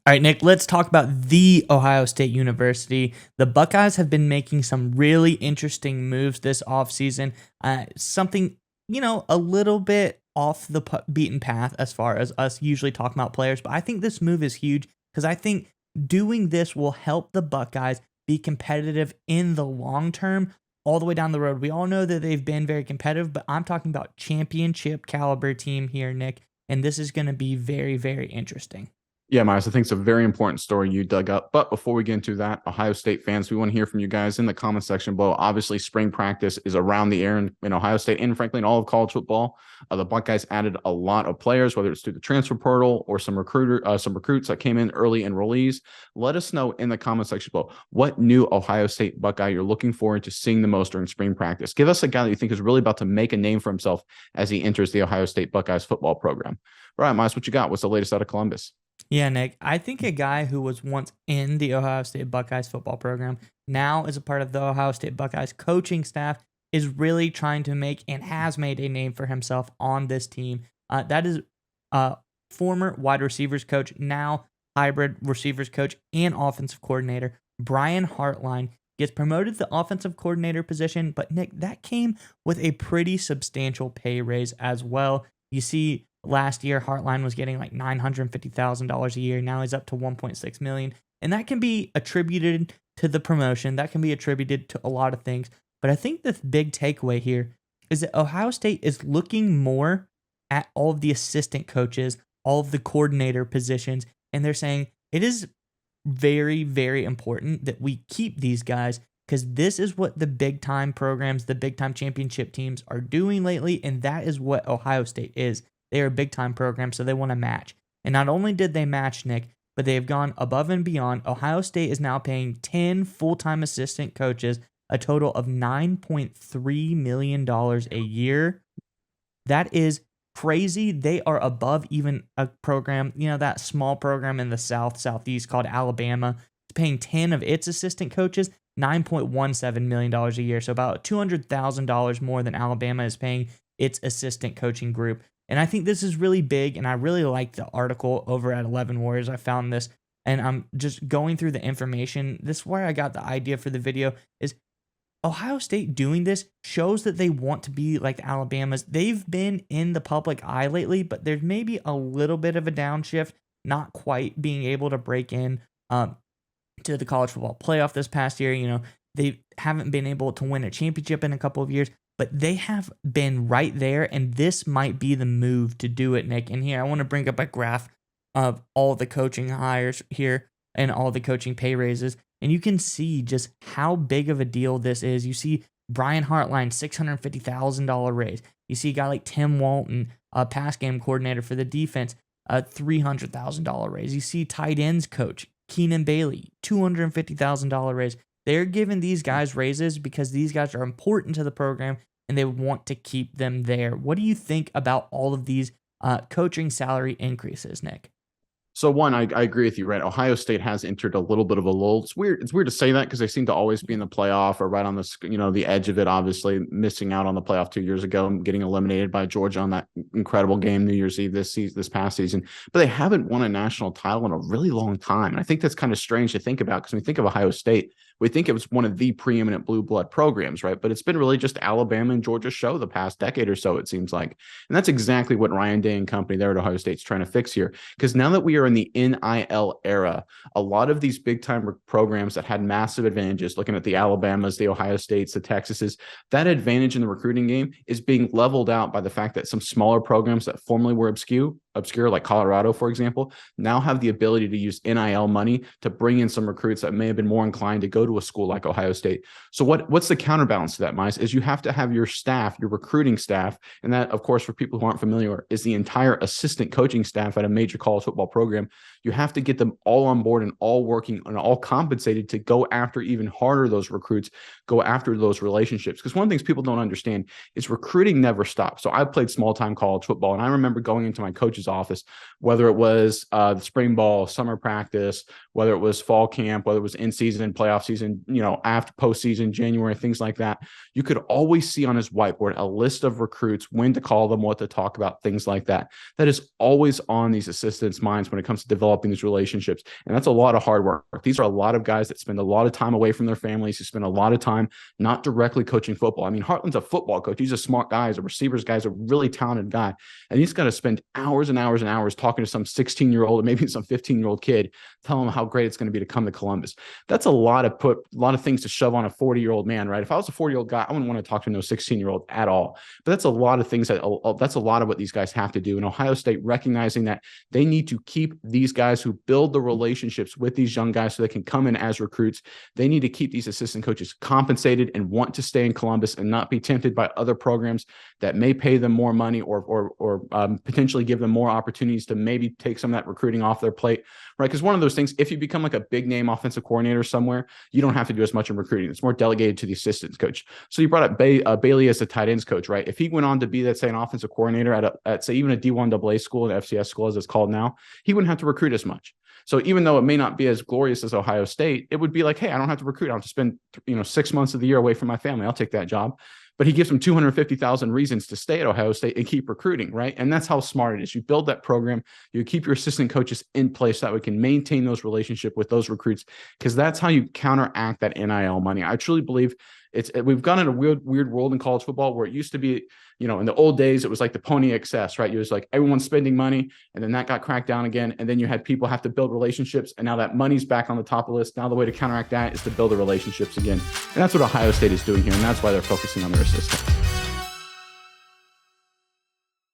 All right, Nick, let's talk about the Ohio State University. The Buckeyes have been making some really interesting moves this offseason. Something, a little bit off the beaten path as far as us usually talking about players, but I think this move is huge because I think doing this will help the Buckeyes be competitive in the long term, all the way down the road. We all know that they've been very competitive, but I'm talking about championship caliber team here, Nick, and this is going to be very, very interesting. Yeah, Miles, I think it's a very important story you dug up. But before we get into that, Ohio State fans, we want to hear from you guys in the comment section below. Obviously, spring practice is around the air in Ohio State and, frankly, in all of college football. The Buckeyes added a lot of players, whether it's through the transfer portal or some recruits that came in early enrollees. Let us know in the comment section below what new Ohio State Buckeye you're looking forward to seeing the most during spring practice. Give us a guy that you think is really about to make a name for himself as he enters the Ohio State Buckeyes football program. All right, Miles, what you got? What's the latest out of Columbus? Yeah, Nick. I think a guy who was once in the Ohio State Buckeyes football program now is a part of the Ohio State Buckeyes coaching staff is really trying to make and has made a name for himself on this team. That is former wide receivers coach, now hybrid receivers coach and offensive coordinator Brian Hartline gets promoted to the offensive coordinator position, but Nick, that came with a pretty substantial pay raise as well. You see, last year, Hartline was getting like $950,000 a year. Now he's up to $1.6 million. And that can be attributed to the promotion. That can be attributed to a lot of things. But I think the big takeaway here is that Ohio State is looking more at all of the assistant coaches, all of the coordinator positions, and they're saying it is very, very important that we keep these guys because this is what the big time programs, the big time championship teams are doing lately. And that is what Ohio State is. They are a big time program, so they want to match. And not only did they match, Nick, but they have gone above and beyond. Ohio State is now paying 10 full-time assistant coaches a total of $9.3 million a year. That is crazy. They are above even a program, that small program in the Southeast called Alabama. It's paying 10 of its assistant coaches $9.17 million a year. So about $200,000 more than Alabama is paying its assistant coaching group. And I think this is really big, and I really like the article over at 11 Warriors. I found this, and I'm just going through the information. This is where I got the idea for the video, is Ohio State doing this shows that they want to be like the Alabamas. They've been in the public eye lately, but there's maybe a little bit of a downshift, not quite being able to break in to the college football playoff this past year. They haven't been able to win a championship in a couple of years, but they have been right there, and this might be the move to do it, Nick. And here, I want to bring up a graph of all the coaching hires here and all the coaching pay raises, and you can see just how big of a deal this is. You see Brian Hartline, $650,000 raise. You see a guy like Tim Walton, a pass game coordinator for the defense, a $300,000 raise. You see tight ends coach Keenan Bailey, $250,000 raise. They're giving these guys raises because these guys are important to the program and they want to keep them there. What do you think about all of these coaching salary increases, Nick? So one, I agree with you, right? Ohio State has entered a little bit of a lull. It's weird. It's weird to say that because they seem to always be in the playoff or right on the edge of it. Obviously, missing out on the playoff 2 years ago, and getting eliminated by Georgia on that incredible game New Year's Eve this past season. But they haven't won a national title in a really long time, and I think that's kind of strange to think about because when we think of Ohio State, we think it was one of the preeminent blue blood programs, right? But it's been really just Alabama and Georgia show the past decade or so, it seems like. And that's exactly what Ryan Day and company there at Ohio State's trying to fix here. Because now that we are in the NIL era, a lot of these big time programs that had massive advantages, looking at the Alabamas, the Ohio States, the Texases, that advantage in the recruiting game is being leveled out by the fact that some smaller programs that formerly were obscure, like Colorado, for example, now have the ability to use NIL money to bring in some recruits that may have been more inclined to go to a school like Ohio State. So what's the counterbalance to that, Miles, is you have to have your staff, your recruiting staff, and that, of course, for people who aren't familiar, is the entire assistant coaching staff at a major college football program. You have to get them all on board and all working and all compensated to go after even harder those recruits, go after those relationships. Because one of the things people don't understand is recruiting never stops. So I played small-time college football, and I remember going into my coach's office, whether it was the spring ball, summer practice, whether it was fall camp, whether it was in-season, playoff season, after postseason, January, things like that, you could always see on his whiteboard a list of recruits, when to call them, what to talk about, things like that. That is always on these assistants' minds when it comes to developing developing these relationships. And that's a lot of hard work. These are a lot of guys that spend a lot of time away from their families, who spend a lot of time not directly coaching football. I mean, Heartland's a football coach. He's a smart guy. He's a receivers guy. He's a really talented guy. And he's got to spend hours and hours and hours talking to some 16-year-old or maybe some 15-year-old kid, telling him how great it's going to be to come to Columbus. That's a lot of things to shove on a 40-year-old man, right? If I was a 40-year-old guy, I wouldn't want to talk to no 16-year-old at all. But that's a lot of things that's a lot of what these guys have to do. And Ohio State recognizing that they need to keep these guys who build the relationships with these young guys so they can come in as recruits. They need to keep these assistant coaches compensated and want to stay in Columbus and not be tempted by other programs that may pay them more money or potentially give them more opportunities to maybe take some of that recruiting off their plate, right? Because one of those things, if you become like a big name offensive coordinator somewhere, you don't have to do as much in recruiting. It's more delegated to the assistants coach. So you brought up Bailey as the tight ends coach, right? If he went on to be, let's say, an offensive coordinator at say even a D1 AA school, an FCS school as it's called now, he wouldn't have to recruit as much. So even though it may not be as glorious as Ohio State, it would be like, hey, I don't have to recruit. I don't have to spend 6 months of the year away from my family. I'll take that job. But he gives them 250,000 reasons to stay at Ohio State and keep recruiting, right? And that's how smart it is. You build that program, you keep your assistant coaches in place so that we can maintain those relationships with those recruits, because that's how you counteract that NIL money. I truly believe we've gone in a weird world in college football where it used to be, in the old days, it was like the pony excess, right? It was like everyone's spending money, and then that got cracked down again. And then you had people have to build relationships, and now that money's back on the top of the list. Now the way to counteract that is to build the relationships again. And that's what Ohio State is doing here. And that's why they're focusing on their assistants.